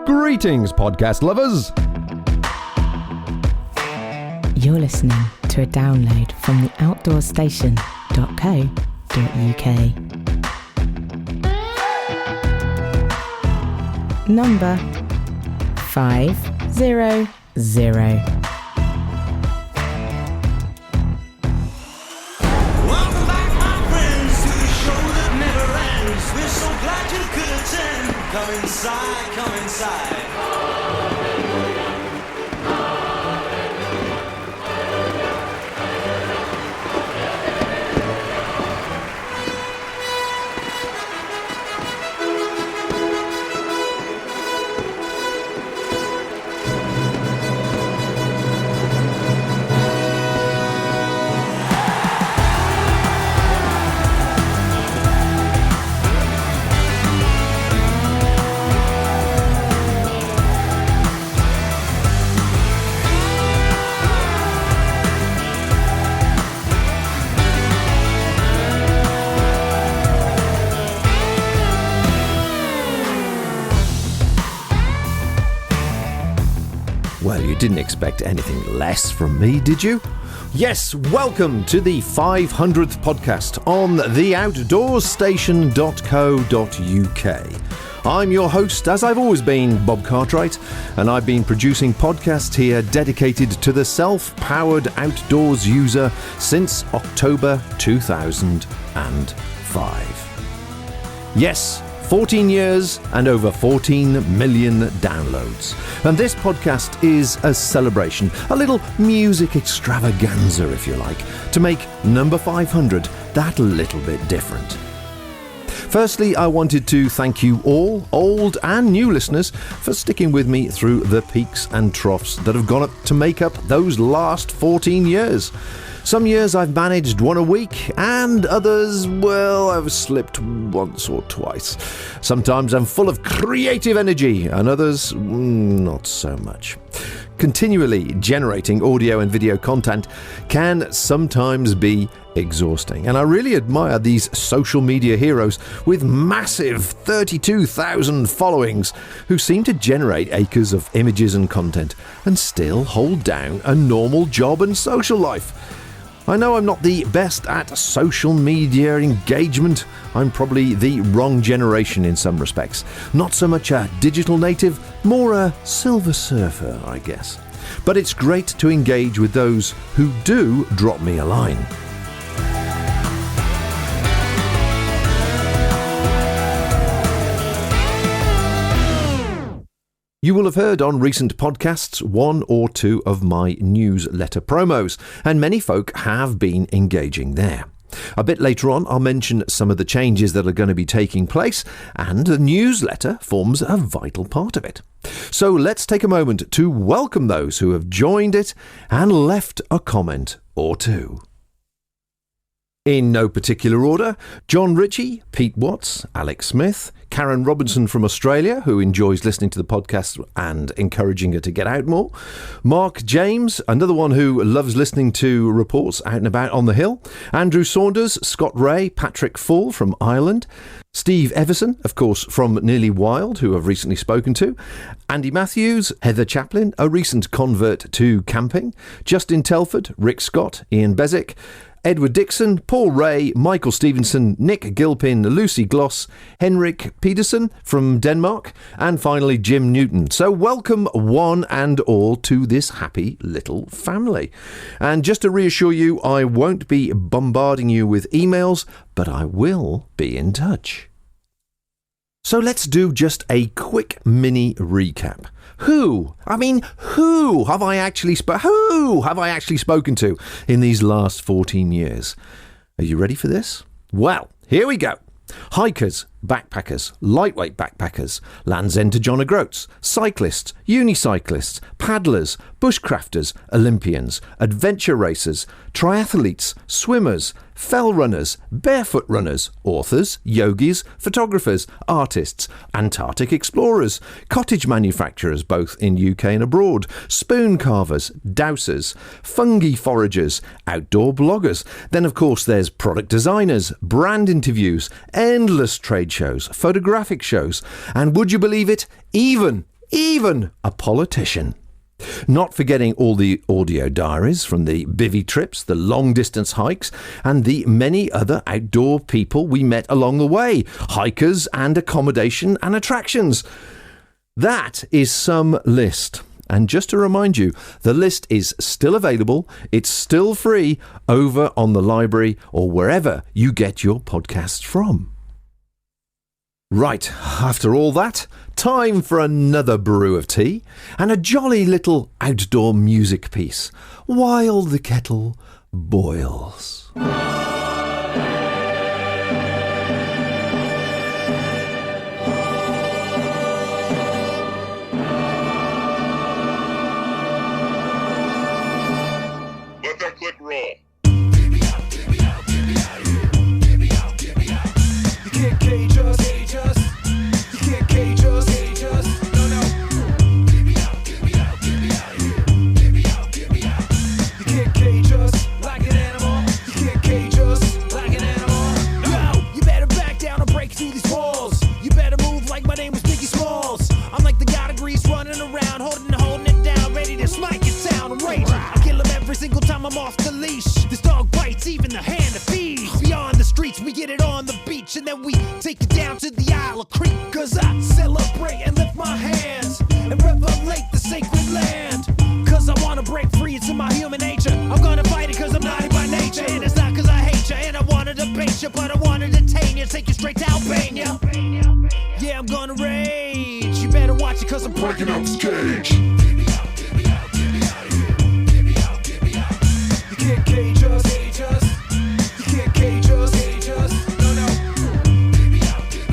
Greetings, podcast lovers. You're listening to a download from the outdoorstation.co.uk. Number 500. Welcome back, my friends, to the show that never ends. We're so glad you could attend. Come inside, come inside. Well, you didn't expect anything less from me, did you? Yes, welcome to the 500th podcast on theoutdoorstation.co.uk. I'm your host, as I've always been, Bob Cartwright, and I've been producing podcasts here dedicated to the self-powered outdoors user since October 2005. Yes, 14 years and over 14 million downloads. And this podcast is a celebration, a little music extravaganza, if you like, to make number 500 that little bit different. Firstly, I wanted to thank you all, old and new listeners, for sticking with me through the peaks and troughs that have gone up to make up those last 14 years. Some years I've managed one a week, and others, well, I've slipped once or twice. Sometimes I'm full of creative energy, and others, not so much. Continually generating audio and video content can sometimes be exhausting, and I really admire these social media heroes with massive 32,000 followings who seem to generate acres of images and content and still hold down a normal job and social life. I know I'm not the best at social media engagement. I'm probably the wrong generation in some respects. Not so much a digital native, more a silver surfer, I guess. But it's great to engage with those who do drop me a line. You will have heard on recent podcasts one or two of my newsletter promos, and many folk have been engaging there. A bit later on, I'll mention some of the changes that are going to be taking place, and the newsletter forms a vital part of it. So let's take a moment to welcome those who have joined it and left a comment or two. In no particular order, John Ritchie, Pete Watts, Alex Smith, Karen Robinson from Australia, who enjoys listening to the podcast and encouraging her to get out more, Mark James, another one who loves listening to reports out and about on the hill, Andrew Saunders, Scott Ray, Patrick Full from Ireland, Steve Everson, of course, from Nearly Wild, who I've recently spoken to, Andy Matthews, Heather Chaplin, a recent convert to camping, Justin Telford, Rick Scott, Ian Bezick, Edward Dixon, Paul Ray, Michael Stevenson, Nick Gilpin, Lucy Gloss, Henrik Pedersen from Denmark, and finally Jim Newton. So welcome one and all to this happy little family. And just to reassure you, I won't be bombarding you with emails, but I will be in touch. So let's do just a quick mini recap. Who have I actually spoken to in these last 14 years? Are you ready for this? Well, here we go. Hikers, backpackers, lightweight backpackers, Land's End to John O'Groats, cyclists, unicyclists, paddlers, bushcrafters, Olympians, adventure racers, triathletes, swimmers, fell runners, barefoot runners, authors, yogis, photographers, artists, Antarctic explorers, cottage manufacturers both in UK and abroad, spoon carvers, dowsers, fungi foragers, outdoor bloggers. Then of course there's product designers, brand interviews, endless trade shows, photographic shows, and would you believe it, even even a politician. Not forgetting all the audio diaries from the bivvy trips, the long-distance hikes, and the many other outdoor people we met along the way, hikers and accommodation and attractions. That is some list. And just to remind you, the list is still available, it's still free over on the library or wherever you get your podcasts from. Right, after all that, time for another brew of tea and a jolly little outdoor music piece while the kettle boils. Let that click roll. You can't cage us. You can't cage us. No, no. Get me out of here. You can't cage us like an animal. You can't cage us like an animal. No, you better back down or break through these walls. You better move like my name was Biggie Smalls. I'm like the god of Grease running around, holding it down, ready to smite your sound. I'm raging. I kill him every single time I'm off the leash. This dog bites even the hand that feeds. Beyond the streets, we get it on the beach, and then we take it down to the Isle of Creek. Cause I celebrate and lift my hands and revelate the sacred land. Cause I wanna break free, it's in my human nature. I'm gonna fight it cause I'm naughty by nature. And it's not cause I hate you and I wanna debate you, but I wanna detain you, take you straight to Albania. Yeah, I'm gonna rage. You better watch it cause I'm breaking up this cage. Get me out of here. You can't cage us. You can't cage us. No, no. Get me out of here.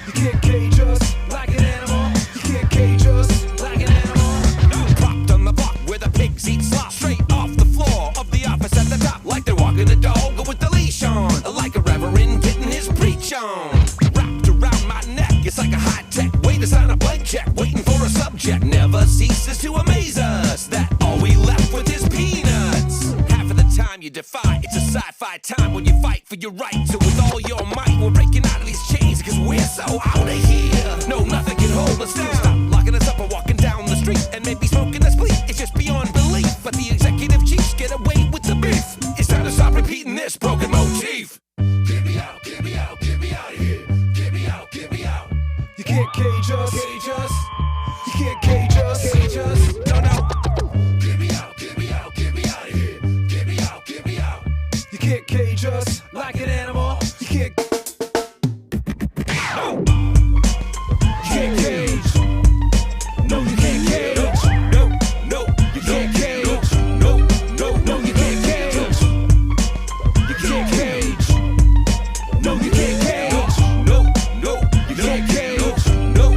You can't cage us like an animal. You can't cage us like an animal. Propped on the block where the pigs eat slop, straight off the floor of the office at the top, like they're walking a dog with the leash on, like a reverend getting his preach on. Wrapped around my neck, it's like a high-tech way to sign a blank check, waiting for a subject. Never ceases to amaze us that all we left with is peanuts. Half of the time you defy, it's a sci-fi time when you fight for your right. So with all your might, we're breaking out of these chains because we're so out of here. No, nothing can hold us down. Stop locking us up or walking down the street and maybe smoking a split. It's just beyond belief, but the executive chiefs get away with the beef. It's time to stop repeating this broken motif. Get me out of here. Get me out. You can't cage us. You can't cage us. No, no. Get me out of here. Get me out. You can't cage us like an animal. You can't. No. You can't cage. No, you can't cage. No, You can't cage. no, No, you can't cage. You can't cage. No, you can't cage. no, You can't cage. no,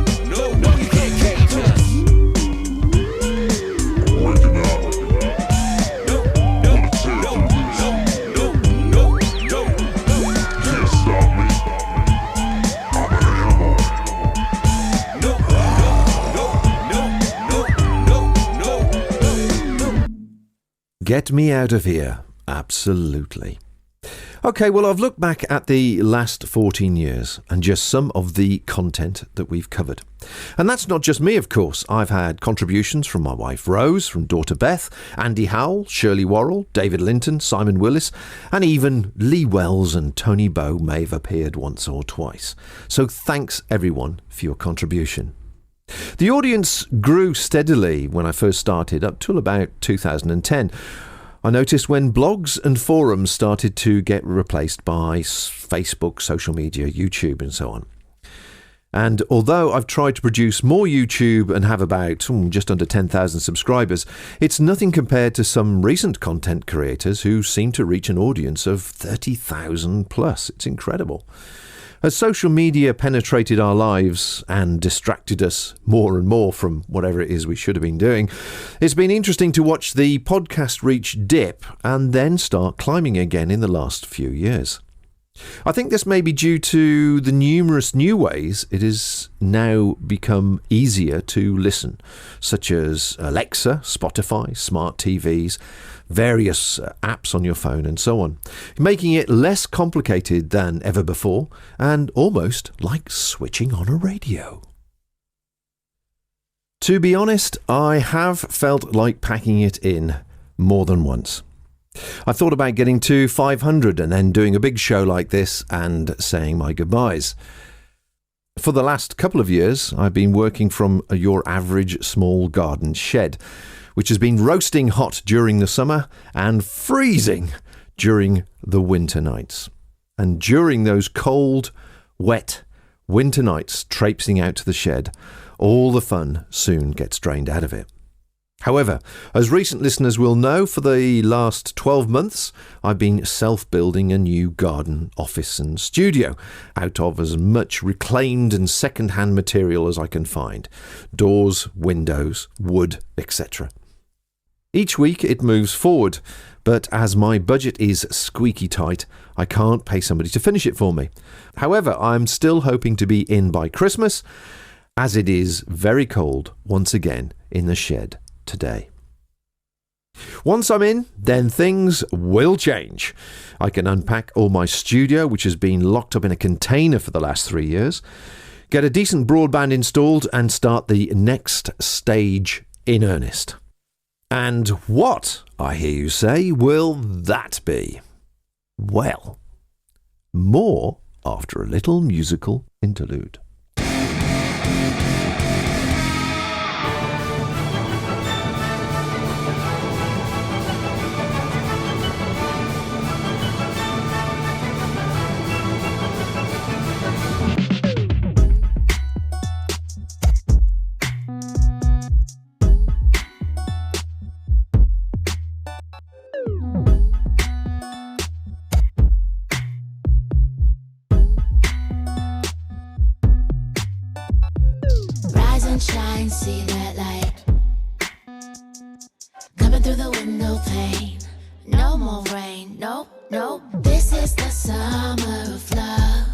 No, you can't cage us. Can't stop me. I'm an animal. Get me out of here. Absolutely. Okay, well, I've looked back at the last 14 years and just some of the content that we've covered. And that's not just me, of course. I've had contributions from my wife Rose, from daughter Beth, Andy Howell, Shirley Worrell, David Linton, Simon Willis, and even Lee Wells and Tony Bow may have appeared once or twice. So thanks everyone for your contribution. The audience grew steadily when I first started up till about 2010. I noticed when blogs and forums started to get replaced by Facebook, social media, YouTube and so on. And although I've tried to produce more YouTube and have about just under 10,000 subscribers, it's nothing compared to some recent content creators who seem to reach an audience of 30,000 plus. It's incredible. As social media penetrated our lives and distracted us more and more from whatever it is we should have been doing, it's been interesting to watch the podcast reach dip and then start climbing again in the last few years. I think this may be due to the numerous new ways it has now become easier to listen, such as Alexa, Spotify, smart TVs, various apps on your phone and so on, making it less complicated than ever before and almost like switching on a radio. To be honest, I have felt like packing it in more than once. I thought about getting to 500 and then doing a big show like this and saying my goodbyes. For the last couple of years, I've been working from your average small garden shed, which has been roasting hot during the summer and freezing during the winter nights. And during those cold, wet winter nights traipsing out to the shed, all the fun soon gets drained out of it. However, as recent listeners will know, for the last 12 months, I've been self-building a new garden office and studio out of as much reclaimed and second-hand material as I can find. Doors, windows, wood, etc. Each week it moves forward, but as my budget is squeaky tight, I can't pay somebody to finish it for me. However, I'm still hoping to be in by Christmas, as it is very cold once again in the shed today. Once I'm in, then things will change. I can unpack all my studio, which has been locked up in a container for the last 3 years, get a decent broadband installed and start the next stage in earnest. And what, I hear you say, will that be? Well, more after a little musical interlude. Shine, see that light coming through the window pane. No more rain, no, no. This is the summer of love.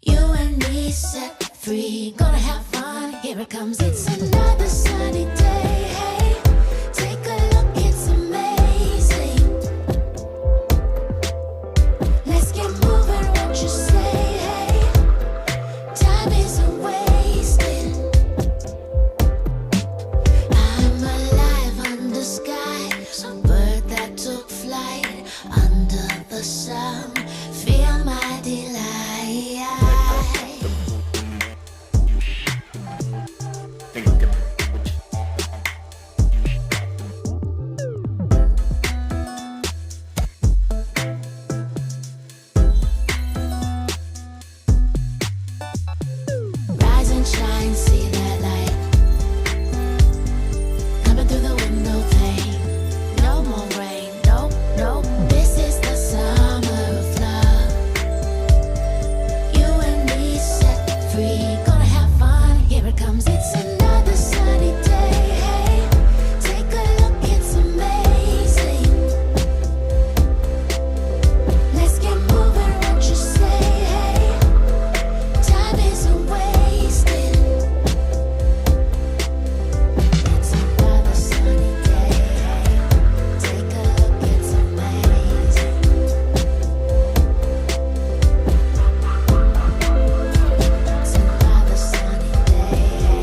You and me set free, gonna have fun. Here it comes, it's another sunny day. Hey, take a look, it's amazing. Let's get moving, what you say? Hey, time isn't wasting. The sun, feel my delight. Rise and shine, see that light coming through the window pane. No more rain, no, no. This is the summer of love. You and me set free, gonna have fun. Here it comes, it's another sunny day. Hey, take a look, it's amazing. Let's get moving, what you say? Hey, time isn't wasting. It's another sunny day. Hey, take a look, it's amazing. It's another sunny day.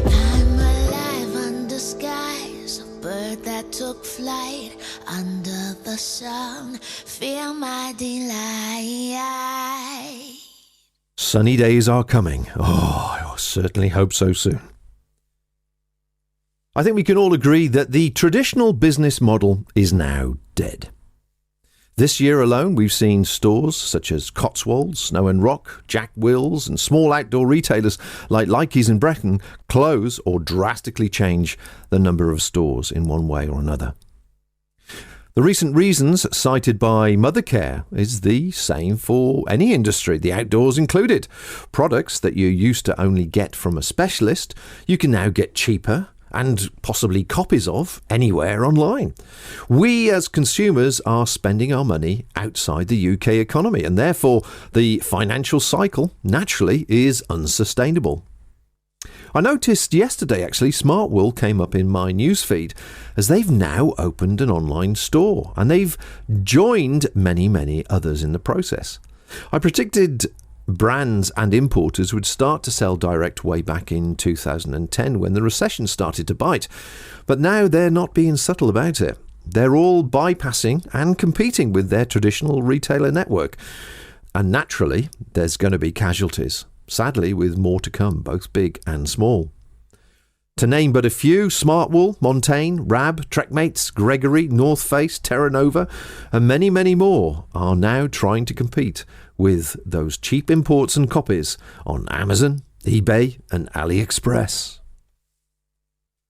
I'm alive under skies, a bird that took flight under the sun. Feel my delight. Sunny days are coming. Oh, I certainly hope so soon. I think we can all agree that the traditional business model is now dead. This year alone, we've seen stores such as Cotswolds, Snow and Rock, Jack Wills, and small outdoor retailers like Likey's and Brecon close or drastically change the number of stores in one way or another. The recent reasons cited by Mothercare is the same for any industry, the outdoors included. Products that you used to only get from a specialist, you can now get cheaper and possibly copies of anywhere online. We as consumers are spending our money outside the UK economy, and therefore the financial cycle naturally is unsustainable. I noticed yesterday actually Smartwool came up in my newsfeed as they've now opened an online store and they've joined many others in the process. I predicted brands and importers would start to sell direct way back in 2010 when the recession started to bite. But now they're not being subtle about it. They're all bypassing and competing with their traditional retailer network. And naturally, there's going to be casualties. Sadly, with more to come, both big and small. To name but a few, Smartwool, Montaigne, Rab, Trekmates, Gregory, North Face, Terra Nova, and many more are now trying to compete with those cheap imports and copies on Amazon, eBay and AliExpress.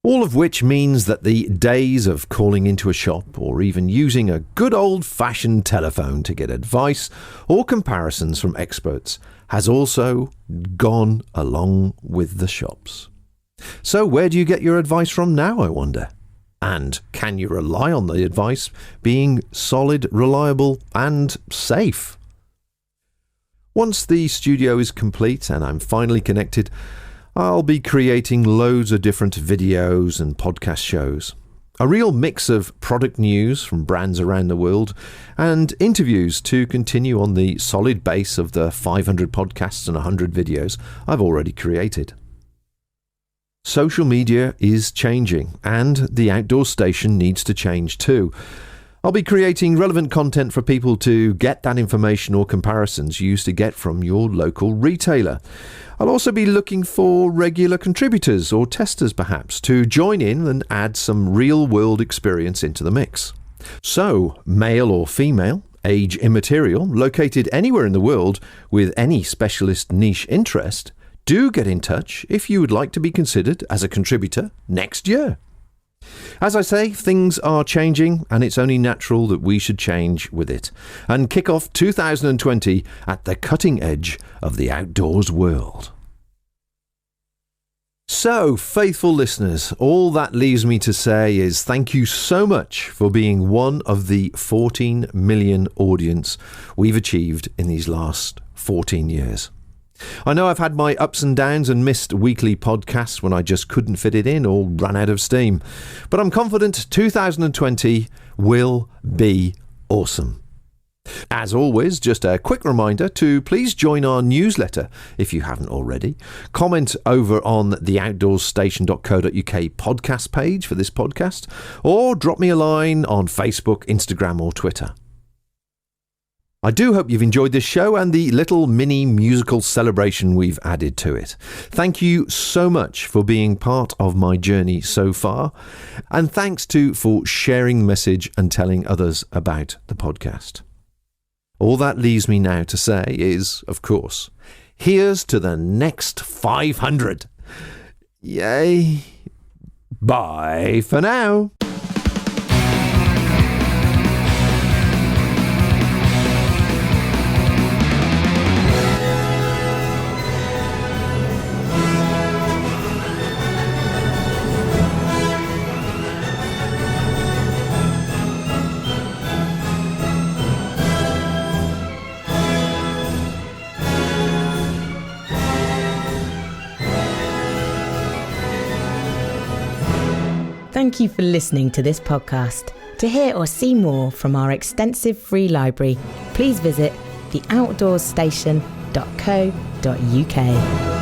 All of which means that the days of calling into a shop or even using a good old-fashioned telephone to get advice or comparisons from experts has also gone along with the shops. So where do you get your advice from now, I wonder? And can you rely on the advice being solid, reliable and safe? Once the studio is complete and I'm finally connected, I'll be creating loads of different videos and podcast shows. A real mix of product news from brands around the world and interviews to continue on the solid base of the 500 podcasts and 100 videos I've already created. Social media is changing and the Outdoor Station needs to change too. I'll be creating relevant content for people to get that information or comparisons you used to get from your local retailer. I'll also be looking for regular contributors or testers perhaps to join in and add some real-world experience into the mix. So, male or female, age immaterial, located anywhere in the world with any specialist niche interest, do get in touch if you would like to be considered as a contributor next year. As I say, things are changing and it's only natural that we should change with it and kick off 2020 at the cutting edge of the outdoors world. So, faithful listeners, all that leaves me to say is thank you so much for being one of the 14 million audience we've achieved in these last 14 years. I know I've had my ups and downs and missed weekly podcasts when I just couldn't fit it in or ran out of steam. But I'm confident 2020 will be awesome. As always, just a quick reminder to please join our newsletter if you haven't already. Comment over on the outdoorstation.co.uk podcast page for this podcast or drop me a line on Facebook, Instagram or Twitter. I do hope you've enjoyed this show and the little mini musical celebration we've added to it. Thank you so much for being part of my journey so far. And thanks too for sharing the message and telling others about the podcast. All that leaves me now to say is, of course, here's to the next 500. Yay. Bye for now. Thank you for listening to this podcast. To hear or see more from our extensive free library, please visit theoutdoorstation.co.uk.